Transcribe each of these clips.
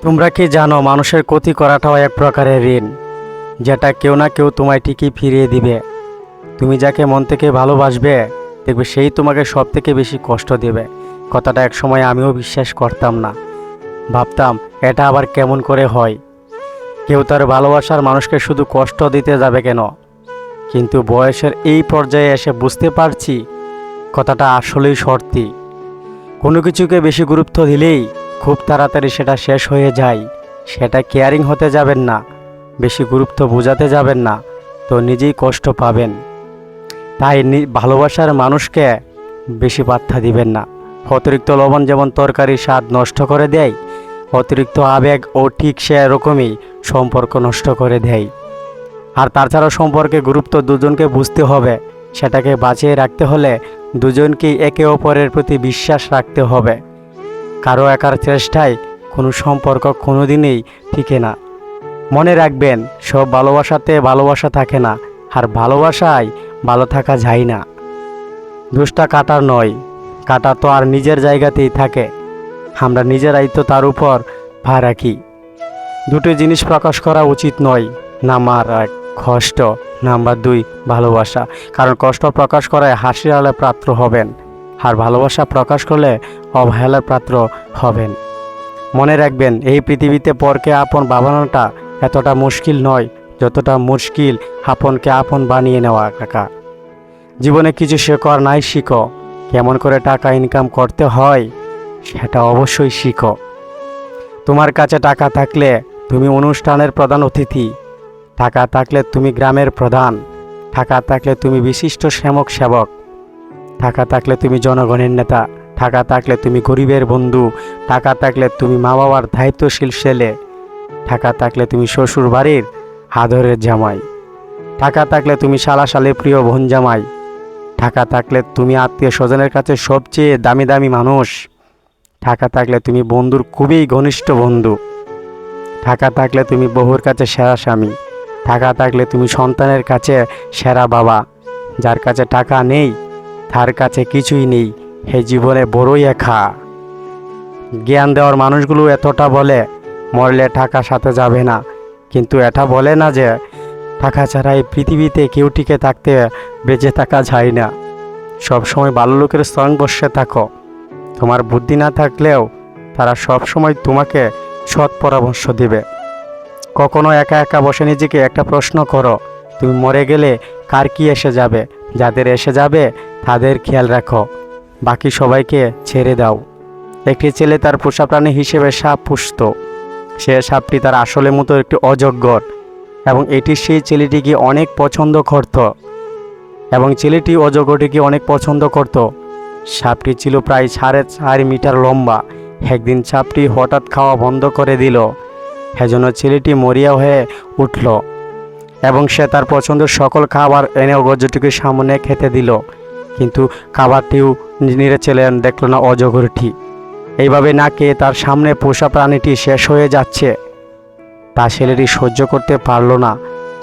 তোমরা কি জানো মানুষের ক্ষতি করাটাও এক প্রকারের ঋণ, যেটা কেউ না কেউ তোমায় ঠিকই ফিরিয়ে দিবে। তুমি যাকে মন থেকে ভালোবাসবে দেখবে সেই তোমাকে সব থেকে বেশি কষ্ট দেবে। কথাটা এক সময় আমিও বিশ্বাস করতাম না, ভাবতাম এটা আবার কেমন করে হয়, কেউ তার ভালোবাসার মানুষকে শুধু কষ্ট দিতে যাবে কেন। কিন্তু বয়সের এই পর্যায়ে এসে বুঝতে পারছি কথাটা আসলেই সত্যি। কোনো কিছুকে বেশি গুরুত্ব দিলেই খুব তাড়াতাড়ি সেটা শেষ হয়ে যায়। সেটা কেয়ারিং হতে যাবেন না, বেশি গুরুত্ব বোঝাতে যাবেন না, তো নিজেই কষ্ট পাবেন। তাই ভালোবাসার মানুষকে বেশি বার্তা দিবেন না। অতিরিক্ত লবণ যেমন তরকারির স্বাদ নষ্ট করে দেয়, অতিরিক্ত আবেগ ও ঠিক সেরকমই সম্পর্ক নষ্ট করে দেয়। আর তাছাড়া সম্পর্কে গুরুত্ব দুজনকে বুঝতে হবে। সেটাকে বাঁচিয়ে রাখতে হলে দুজনকেই একে অপরের প্রতি বিশ্বাস রাখতে হবে। কারো একার চেষ্টায় কোনো সম্পর্ক কোনোদিনই টিকে না। মনে রাখবেন, সব ভালোবাসাতে ভালোবাসা থাকে না, আর ভালোবাসায় ভালো থাকা যায় না। দোষটা কাটার নয়, কাটা তো আর নিজের জায়গাতেই থাকে, আমরা নিজেরাই তো তার উপর ভা রাখি। দুটো জিনিস প্রকাশ করা উচিত নয়, নাম্বার 1 কষ্ট, নাম্বার 2 ভালোবাসা। কারণ কষ্ট প্রকাশ করায় হাসির আলে পাত্র হবেন, আর ভালোবাসা প্রকাশ করলে অবহেলার পাত্র হবেন। মনে রাখবেন, এই পৃথিবীতে পরকে আপন বানানোটা এতটা মুশকিল নয় যতটা মুশকিল আপনকে আপন বানিয়ে নেওয়া। কাকা জীবনে কিছু শেখো আর নাই শিখো, কেমন করে টাকা ইনকাম করতে হয় সেটা অবশ্যই শিখো। তোমার কাছে টাকা থাকলে তুমি অনুষ্ঠানের প্রধান অতিথি, টাকা থাকলে তুমি গ্রামের প্রধান, টাকা থাকলে তুমি বিশিষ্ট সেবক, টাকা থাকলে তুমি জনগণের নেতা, টাকা থাকলে তুমি গরিবের বন্ধু, টাকা থাকলে তুমি মা বাবার দায়িত্বশীল ছেলে, টাকা থাকলে তুমি শ্বশুর বাড়ির আদরের জামাই, টাকা থাকলে তুমি শালাশালের প্রিয় বোন জামাই, টাকা থাকলে তুমি আত্মীয় স্বজনের কাছে সবচেয়ে দামি দামি মানুষ, টাকা থাকলে তুমি বন্ধুর খুবই ঘনিষ্ঠ বন্ধু, টাকা থাকলে তুমি বহুর কাছে সেরা স্বামী, টাকা থাকলে তুমি সন্তানের কাছে সেরা বাবা। যার কাছে টাকা নেই তার কাছে কিছুই নেই, হে জীবনে বড়ই একা। জ্ঞান দেওয়ার মানুষগুলো এতটা বলে মরলে টাকা সাথে যাবে না, কিন্তু এটা বলে না যে টাকা ছাড়া এই পৃথিবীতে কেউ টিকে থাকতে বেঁচে থাকা যায় না। সবসময় ভালো লোকের সঙ্গ বসে থাকো, তোমার বুদ্ধি না থাকলেও তারা সবসময় তোমাকে সৎ পরামর্শ দেবে। কখনো একা একা বসে নিজেকে একটা প্রশ্ন করো, তুমি মরে গেলে কার কি এসে যাবে? যাদের এসে যাবে তাদের খেয়াল রাখো, বাকি সবাইকে ছেড়ে দাও। একটি ছেলে তার পোষা প্রাণী হিসেবে সাপ পুষত। সে সাপটি তার আসলে মতো একটি অজগর, এবং এটি সেই ছেলেটিকে অনেক পছন্দ করত, এবং ছেলেটি অজগরটিকে অনেক পছন্দ করত। সাপটি ছিল প্রায় 4.5 মিটার লম্বা। একদিন সাপটি হঠাৎ খাওয়া বন্ধ করে দিল, সেজন্য ছেলেটি মরিয়া হয়ে উঠল, এবং সে তার পছন্দের সকল খাবার এনে অজগরটিকে সামনে খেতে দিল, কিন্তু খাবারটিও নিরে ছেলে দেখল না অজগরটি। এইভাবে না খেয়ে তার সামনে পোষা প্রাণীটি শেষ হয়ে যাচ্ছে, তা ছেলেটি সহ্য করতে পারল না।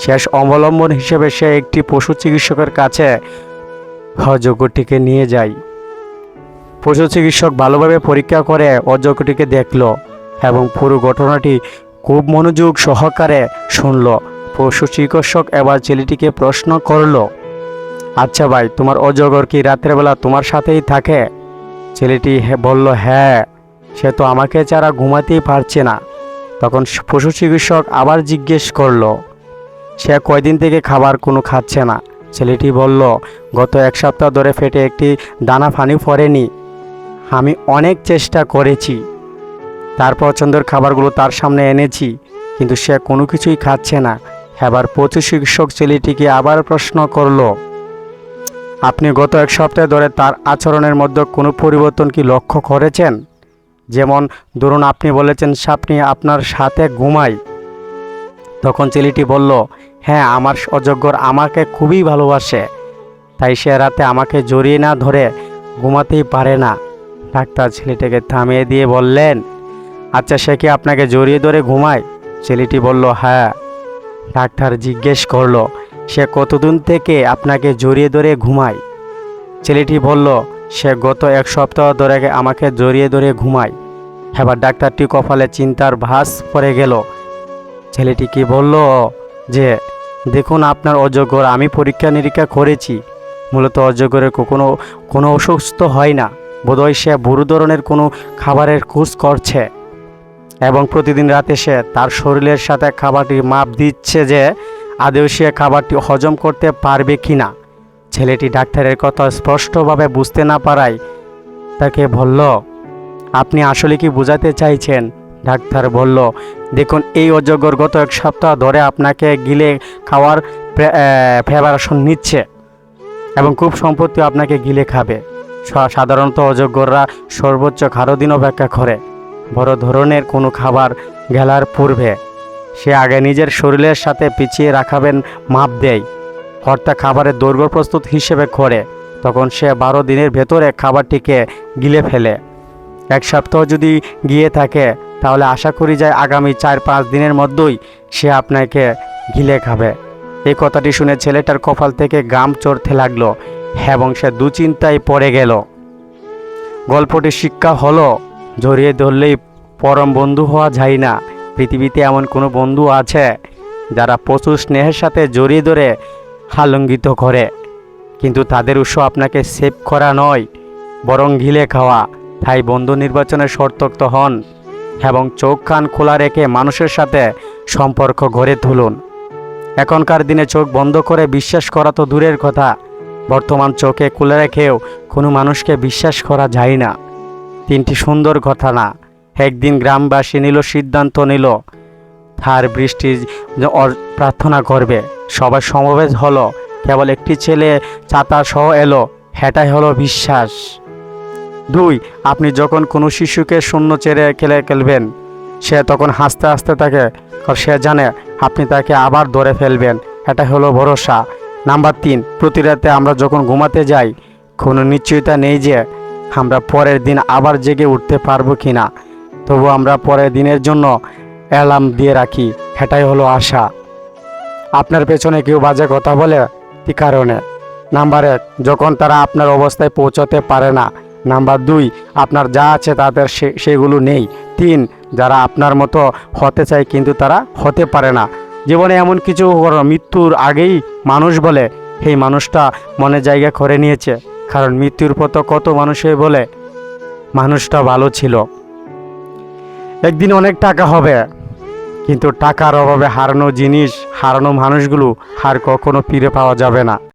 শেষ অবলম্বন হিসেবে সে একটি পশু চিকিৎসকের কাছে অজগরটিকে নিয়ে যায়। পশু চিকিৎসক ভালোভাবে পরীক্ষা করে অজগরটিকে দেখল, এবং পুরো ঘটনাটি খুব মনোযোগ সহকারে শুনল। পশু চিকিৎসক এবার ছেলেটিকে প্রশ্ন করল, আচ্ছা ভাই, তোমার অজগর কি রাত্রেবেলা তোমার সাথেই থাকে? ছেলেটি বলল, হ্যাঁ, সে তো আমাকে ছাড়া ঘুমাতেই পারছে না। তখন পশু চিকিৎসক আবার জিজ্ঞেস করলো, সে কয়দিন থেকে খাবার কোনো খাচ্ছে না? ছেলেটি বলল, গত 1 সপ্তাহ ধরে পেটে একটি দানা পানি পড়েনি। আমি অনেক চেষ্টা করেছি, তার পছন্দের খাবারগুলো তার সামনে এনেছি, কিন্তু সে কোনো কিছুই খাচ্ছে না। এবার পশু চিকিৎসক ছেলেটিকে আবার প্রশ্ন করলো, আপনি গত 1 সপ্তাহ ধরে তার আচরণের মধ্যে কোনো পরিবর্তন কি লক্ষ্য করেছেন? যেমন ধরুন, আপনি বলেছেন সাপনি আপনার সাথে ঘুমায়। তখন ছেলেটি বলল, হ্যাঁ, আমার অজগর আমাকে খুবই ভালোবাসে, তাই সে রাতে আমাকে জড়িয়ে না ধরে ঘুমাতেই পারে না। ডাক্তার ছেলেটিকে থামিয়ে দিয়ে বললেন, আচ্ছা, সে কি আপনাকে জড়িয়ে ধরে ঘুমায়? ছেলেটি বলল, হ্যাঁ। ডাক্তার জিজ্ঞেস করলো, সে কতদিন থেকে আপনাকে জড়িয়ে ধরে ঘুমায়? ছেলেটি বলল, সে গত 1 সপ্তাহ ধরে আমাকে জড়িয়ে ধরে ঘুমায়। এবার ডাক্তারটি কপালে চিন্তার ভাঁজ পড়ে গেল। ছেলেটিকে বলল যে, দেখুন আপনার অজগর আমি পরীক্ষা নিরীক্ষা করেছি, মূলত অজগরের কোনো অসুস্থ হয় না, বোধহয় সে বুড়ো ধরনের কোনো খাবারের খোঁজ করছে এবং প্রতিদিন রাতে সে তার শরীরের সাথে খাবারটি মাপ দিচ্ছে যে আদৌ সে খাবারটি হজম করতে পারবে কি না। ছেলেটি ডাক্তারের কথা স্পষ্টভাবে বুঝতে না পারায় তাকে বলল, আপনি আসলে কি বোঝাতে চাইছেন? ডাক্তার বলল, দেখুন এই অজগর গত 1 সপ্তাহ ধরে আপনাকে গিলে খাওয়ার প্রিপারেশন নিচ্ছে এবং খুব সম্প্রতি আপনাকে গিলে খাবে। সাধারণত অজগররা সর্বোচ্চ 11 দিন অপেক্ষা করে বড় ধরনের কোনো খাবার গেলার পূর্বে। সে আগে নিজের শরীরের সাথে পিছিয়ে রাখাবেন মাপ দেয়, অর্থাৎ খাবারের দৈর্ঘ্য প্রস্তুত হিসেবে করে, তখন সে 12 দিনের ভেতরে খাবারটিকে গিলে ফেলে। 1 সপ্তাহ যদি গিয়ে থাকে তাহলে আশা করি যায় আগামী 4-5 দিনের মধ্যেই সে আপনাকে গিলে খাবে। এই কথাটি শুনে ছেলেটার কপাল থেকে ঘাম চড়তে লাগলো এবং সে দুশ্চিন্তায় পড়ে গেল। গল্পটি শিক্ষা হলো, জড়িয়ে ধরলেই পরম বন্ধু হওয়া যায় না। পৃথিবীতে এমন কোনো বন্ধু আছে যারা প্রচুর স্নেহের সাথে জড়িয়ে ধরে আলিঙ্গিত করে, কিন্তু তাদের উৎস আপনাকে সেভ করা নয় বরং গিলে খাওয়া। তাই বন্ধু নির্বাচনে সতর্ক হন এবং চোখ কান খোলা রেখে মানুষের সাথে সম্পর্ক গড়ে তুলুন। এখনকার দিনে চোখ বন্ধ করে বিশ্বাস করা তো দূরের কথা, বর্তমান চোখে খুলে রেখেও কোনো মানুষকে বিশ্বাস করা যায় না। 3টি সুন্দর ঘটনা। একদিন গ্রামবাসী সিদ্ধান্ত নিল তার বৃষ্টি প্রার্থনা করবে। সবাই সমবেত হলো, কেবল একটি ছেলে ছাতা সহ এলো। এটাই হলো বিশ্বাস। 2, আপনি যখন কোনো শিশুকে শূন্য ছেড়ে খেলবেন, সে তখন হাসতে হাসতে থাকে, কারণ সে জানে আপনি তাকে আবার ধরে ফেলবেন। এটা হলো ভরসা। নাম্বার 3, প্রতি রাতে আমরা যখন ঘুমাতে যাই কোনো নিশ্চয়তা নেই যে আমরা পরের দিন আবার জেগে উঠতে পারবো কি না, তবু আমরা পরের দিনের জন্য অ্যালার্ম দিয়ে রাখি। এটাই হলো আশা। আপনার পেছনে কেউ বাজে কথা বলে কি কারণে? নাম্বার 1, যখন তারা আপনার অবস্থায় পৌঁছাতে পারে না। নাম্বার 2, আপনার যা আছে তাদের সেগুলো নেই। 3, যারা আপনার মতো হতে চায় কিন্তু তারা হতে পারে না। জীবনে এমন কিছু মৃত্যুর আগেই মানুষ বলে এই মানুষটা মনে জায়গা করে নিয়েছে, কারণ মৃত্যুর পর তো কত মানুষই বলে মানুষটা ভালো ছিল। একদিন অনেক টাকা হবে, কিন্তু টাকার অভাবে হারানো জিনিস, হারানো মানুষগুলো আর কখনো ফিরে পাওয়া যাবে না।